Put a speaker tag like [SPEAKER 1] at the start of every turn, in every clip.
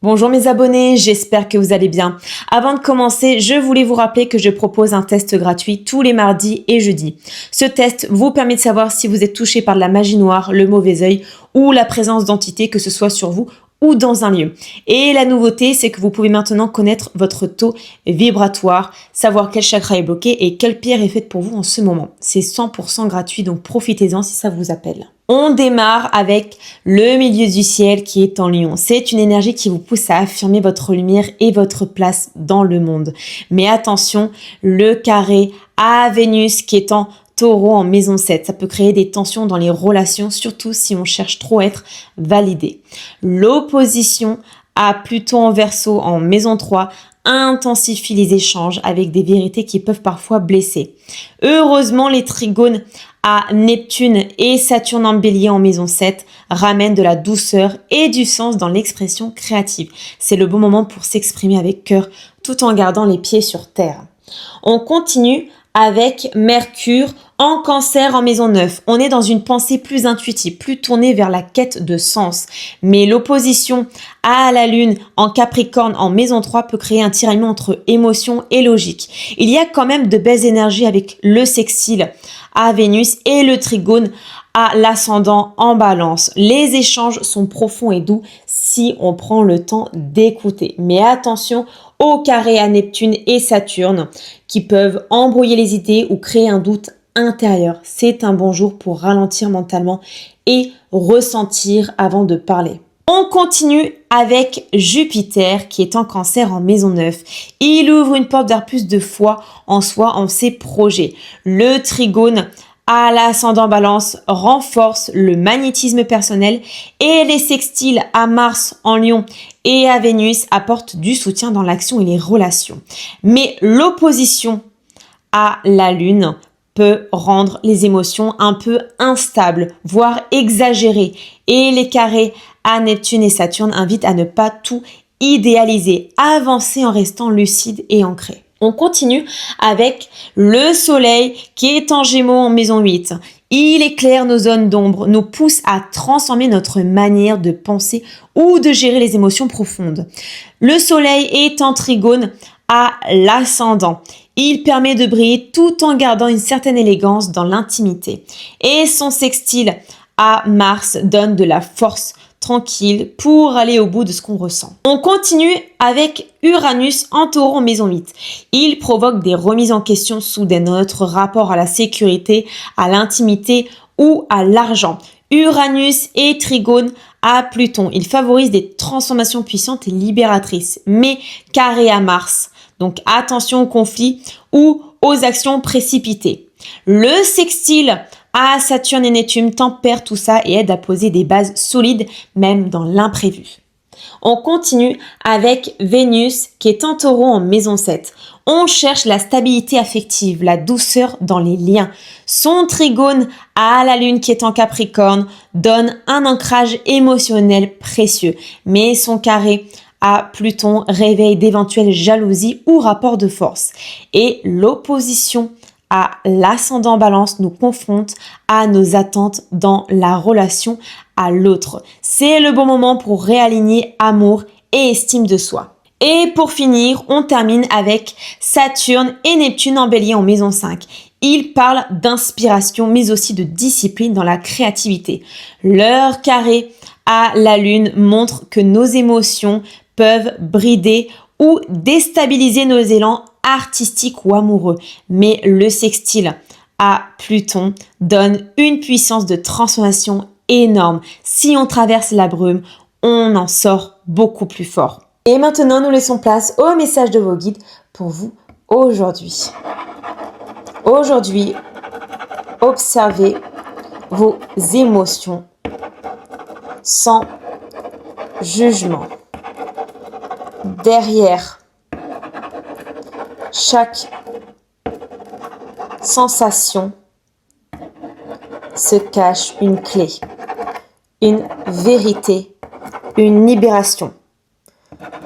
[SPEAKER 1] Bonjour mes abonnés, j'espère que vous allez bien. Avant de commencer, je voulais vous rappeler que je propose un test gratuit tous les mardis et jeudis. Ce test vous permet de savoir si vous êtes touché par de la magie noire, le mauvais œil ou la présence d'entités, que ce soit sur vous ou dans un lieu. Et la nouveauté, c'est que vous pouvez maintenant connaître votre taux vibratoire, savoir quel chakra est bloqué et quelle pierre est faite pour vous en ce moment. C'est 100% gratuit, donc profitez-en si ça vous appelle. On démarre avec le milieu du ciel qui est en Lion. C'est une énergie qui vous pousse à affirmer votre lumière et votre place dans le monde. Mais attention, le carré à Vénus qui est en Taureau en maison 7, ça peut créer des tensions dans les relations, surtout si on cherche trop à être validé. L'opposition à Pluton en Verseau en maison 3 intensifie les échanges avec des vérités qui peuvent parfois blesser. Heureusement, les trigones à Neptune et Saturne en Bélier en maison 7 ramènent de la douceur et du sens dans l'expression créative. C'est le bon moment pour s'exprimer avec cœur tout en gardant les pieds sur terre. On continue avec Mercure en Cancer en maison 9. On est dans une pensée plus intuitive, plus tournée vers la quête de sens. Mais l'opposition à la Lune en Capricorne en maison 3 peut créer un tiraillement entre émotion et logique. Il y a quand même de belles énergies avec le sextile à Vénus et le trigone à l'ascendant en Balance. Les échanges sont profonds et doux si on prend le temps d'écouter. Mais attention au carré à Neptune et Saturne qui peuvent embrouiller les idées ou créer un doute intérieur. C'est un bon jour pour ralentir mentalement et ressentir avant de parler. On continue avec Jupiter qui est en Cancer en maison 9. Il ouvre une porte vers plus de foi en soi, en ses projets. Le trigone à l'ascendant Balance renforce le magnétisme personnel et les sextiles à Mars en Lion et à Vénus apportent du soutien dans l'action et les relations. Mais l'opposition à la Lune peut rendre les émotions un peu instables, voire exagérées. Et les carrés à Neptune et Saturne invitent à ne pas tout idéaliser, avancer en restant lucide et ancré. On continue avec le Soleil qui est en Gémeaux en maison 8. Il éclaire nos zones d'ombre, nous pousse à transformer notre manière de penser ou de gérer les émotions profondes. Le Soleil est en trigone à l'ascendant. Il permet de briller tout en gardant une certaine élégance dans l'intimité. Et son sextile à Mars donne de la force tranquille pour aller au bout de ce qu'on ressent. On continue avec Uranus en Taureau en maison 8. Il provoque des remises en question soudaines dans notre rapport à la sécurité, à l'intimité ou à l'argent. Uranus est trigone à Pluton. Il favorise des transformations puissantes et libératrices, mais carré à Mars. Donc attention aux conflits ou aux actions précipitées. Le sextile à Saturne et Neptune tempère tout ça et aide à poser des bases solides, même dans l'imprévu. On continue avec Vénus qui est en Taureau en maison 7. On cherche la stabilité affective, la douceur dans les liens. Son trigone à la Lune qui est en Capricorne donne un ancrage émotionnel précieux, mais son carré à Pluton réveille d'éventuelles jalousies ou rapports de force. Et l'opposition à l'ascendant Balance nous confronte à nos attentes dans la relation à l'autre. C'est le bon moment pour réaligner amour et estime de soi. Et pour finir, on termine avec Saturne et Neptune en Bélier en maison 5. Ils parlent d'inspiration mais aussi de discipline dans la créativité. Leur carré à la Lune montre que nos émotions peuvent brider ou déstabiliser nos élans artistiques ou amoureux. Mais le sextile à Pluton donne une puissance de transformation énorme. Si on traverse la brume, on en sort beaucoup plus fort. Et maintenant, nous laissons place au message de vos guides pour vous aujourd'hui. Aujourd'hui, observez vos émotions sans jugement. Derrière chaque sensation se cache une clé, une vérité, une libération.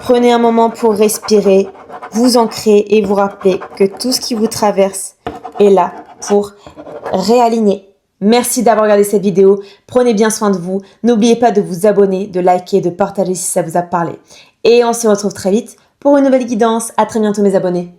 [SPEAKER 1] Prenez un moment pour respirer, vous ancrer et vous rappeler que tout ce qui vous traverse est là pour réaligner. Merci d'avoir regardé cette vidéo. Prenez bien soin de vous. N'oubliez pas de vous abonner, de liker, de partager si ça vous a parlé. Et on se retrouve très vite pour une nouvelle guidance. À très bientôt mes abonnés.